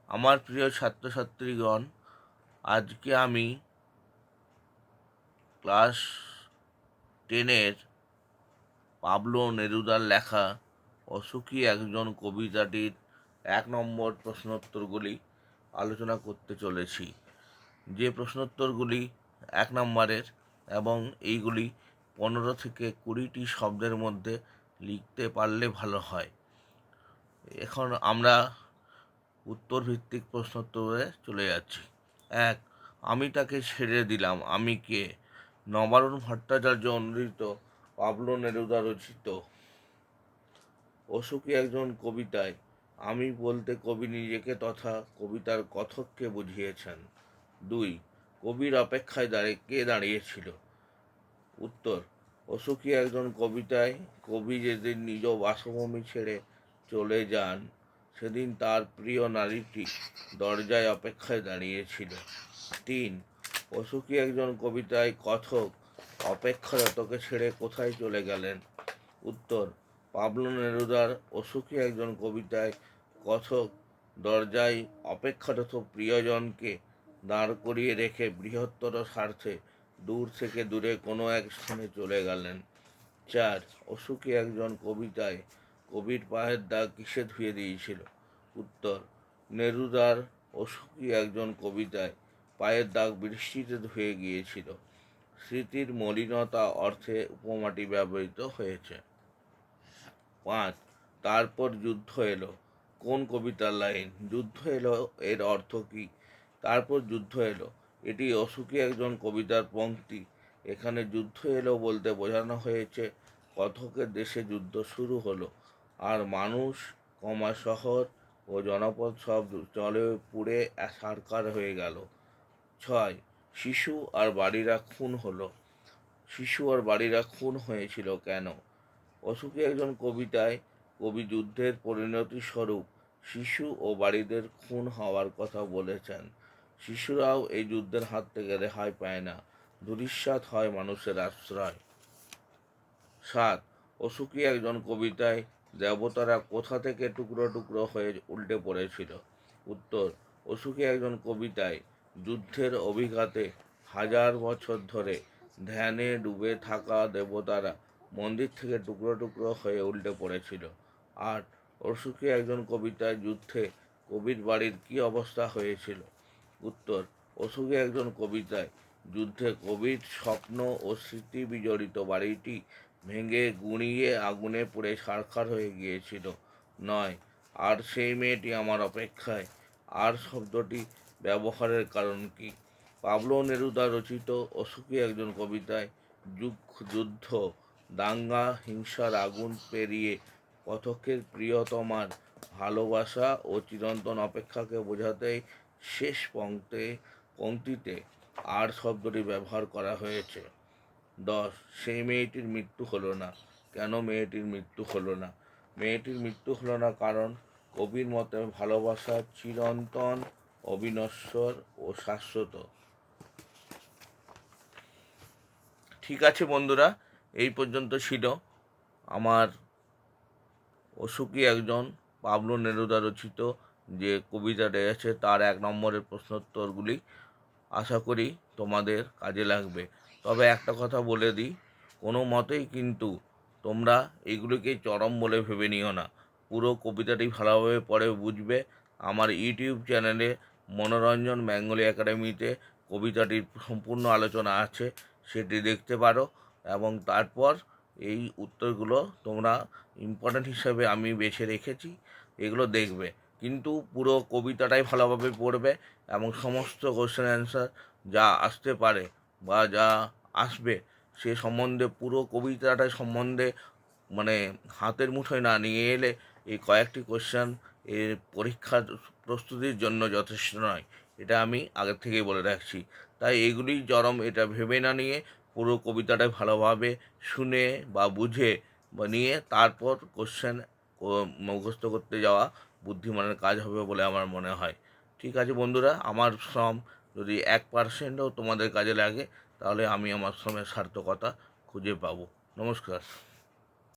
আমার প্রিয় ছাত্রছাত্রীগণ, আজকে আমি ক্লাস 10-এর পাবলো নেরুদার লেখা অসুখী একজন কবিতাটির 1 নম্বর প্রশ্নোত্তরগুলি আলোচনা করতে চলেছি। যে প্রশ্নোত্তরগুলি 1 নম্বরের এবং এইগুলি 15 থেকে 20টি শব্দের মধ্যে লিখতে পারলে ভালো হয়। এখন আমরা উত্তর ভিত্তিক প্রশ্নোত্তরে চলে যাচ্ছি। 1. আমি তাকে ছেড়ে দিলাম, আমি কে? নবারুণ ভট্টাচার্য অনুদিত, পাবলো নেরুদা রচিত অসুখী একজন কবিতায় আমি বলতে কবি নিজেকে তথা কবিতার কথককে বুঝিয়েছেন। 2. কবির অপেক্ষায় কে দাঁড়িয়েছিল? উত্তর: অসুখী একজন কবিতায় কবি যেদিন নিজ বাসভূমি ছেড়ে চলে যান, সেদিন তার প্রিয় নারীটি দরজায় অপেক্ষায় দাঁড়িয়েছিল। 3. অসুখী একজন কবিতায় কথক অপেক্ষারতকে ছেড়ে কোথায় চলে গেলেন? উত্তর: পাবলো নেরুদার অসুখী একজন কবিতায় কথক দরজায় অপেক্ষারত প্রিয়জনকে দাঁড় করিয়ে রেখে বৃহত্তর স্বার্থে দূর থেকে দূরে কোনো এক স্থানে চলে গেলেন। 4. অসুখী একজন কবিতায় কবির পায়ের দাগ কিসে ধুয়ে দিয়েছিল? উত্তর: নেরুদার অসুখী একজন কবিতায় পায়ের দাগ বৃষ্টিতে ধুয়ে গিয়েছিল। স্মৃতির মলিনতা অর্থে উপমাটি ব্যবহৃত হয়েছে। 5. তারপর যুদ্ধ এলো। কোন কবিতার লাইন? যুদ্ধ এলো এর অর্থ কী? তারপর যুদ্ধ এলো এটি অসুখী একজন কবিতার পংক্তি। এখানে যুদ্ধ এলো বলতে বোঝানো হয়েছে কথকের দেশে যুদ্ধ শুরু হলো, আর মানুষ, শহর ও জনপদ সব জলে পুড়ে ছারখার হয়ে গেল। 6. শিশু আর বাড়িরা খুন হলো। শিশু আর বাড়িরা খুন হয়েছিল কেন? অসুখী একজন কবিতায় কবি যুদ্ধের পরিণতি স্বরূপ শিশু ও বাড়িদের খুন হওয়ার কথা বলেছেন। শিশুরাও এই যুদ্ধের হাত থেকে রেহাই পায় না, ধূলিসাৎ হয় মানুষের আশ্রয়। 7. অসুখী একজন কবিতায় দেবতারা কোথা থেকে টুকরো টুকরো হয়ে উল্টে পড়েছিল? উত্তর: অসুখী একজন কবিতায় যুদ্ধের অভিঘাতে 1000 বছর ধরে ধ্যানে ডুবে থাকা দেবতারা মন্দির থেকে টুকরো টুকরো হয়ে উল্টে পড়েছিল। 8. অসুখী একজন কবিতায় যুদ্ধে কবির বাড়ির কী অবস্থা হয়েছিল? উত্তর: অসুখী একজন কবিতায় যুদ্ধে কবির স্বপ্ন ও স্মৃতি বিজড়িত বাড়িটি ভেঙে গুঁড়িয়ে আগুনে পুড়ে ছারখার হয়ে গিয়েছিল। 9. আর সেই মেয়েটি আমার অপেক্ষায়, আর শব্দটি ব্যবহারের কারণ কি? পাবলো নেরুদা রচিত অসুখী একজন কবিতায় যুদ্ধ, দাঙ্গা, হিংসার আগুন পেরিয়ে কথকের প্রিয়তমার ভালোবাসা ও চিরন্তন অপেক্ষাকে বোঝাতেই শেষ পংক্তিতে আর শব্দটি ব্যবহার করা হয়েছে। 10. সেই মেয়েটির মৃত্যু হলো না। কেন মেয়েটির মৃত্যু হলো না? মেয়েটির মৃত্যু হলো না কারণ কবির মতে ভালোবাসা চিরন্তন, অবিনশ্বর ও শাশ্বত। ঠিক আছে বন্ধুরা, এই পর্যন্ত ছিল আমার অসুখী একজন পাবলো নেরুদা রচিত যে কবিতাটা আছে তার 1 নম্বরের প্রশ্নোত্তরগুলি। আশা করি তোমাদের কাজে লাগবে। তবে একটা কথা বলে দিই, কোনো মতেই কিন্তু তোমরা এগুলিকে চরম বলে ভেবে নিও না। পুরো কবিতাটি ভালোভাবে পড়ে বুঝবে। আমার ইউটিউব চ্যানেলে মনোরঞ্জন বেঙ্গলি একাডেমিতে কবিতাটির সম্পূর্ণ আলোচনা আছে, সেটি দেখতে পারো এবং তারপর এই উত্তরগুলো তোমরা ইম্পর্ট্যান্ট হিসাবে আমি বেছে রেখেছি, এগুলো দেখবে। কিন্তু পুরো কবিতাটাই ভালোভাবে পড়বে এবং সমস্ত কোশ্চেন অ্যান্সার যা আসতে পারে বা যা আসবে সে সম্বন্ধে পুরো কবিতাটা সম্বন্ধে মানে হাতের মুঠোয় না নিয়ে এলে এই কয়েকটি কোশ্চেন এর পরীক্ষার প্রস্তুতির জন্য যথেষ্ট নয়, এটা আমি আগের থেকেই বলে রাখছি। তাই এগুলি চরম এটা ভেবে না নিয়ে পুরো কবিতাটা ভালোভাবে শুনে বা বুঝে বা নিয়ে তারপর কোশ্চেন মুখস্থ করতে যাওয়া বুদ্ধিমানের কাজ হবে বলে আমার মনে হয়। ঠিক আছে বন্ধুরা, আমার শ্রম যদি 1%ও তোমাদের কাজে লাগে তাহলে আমি আমার শ্রমের সার্থকতা খুঁজে পাবো। নমস্কার।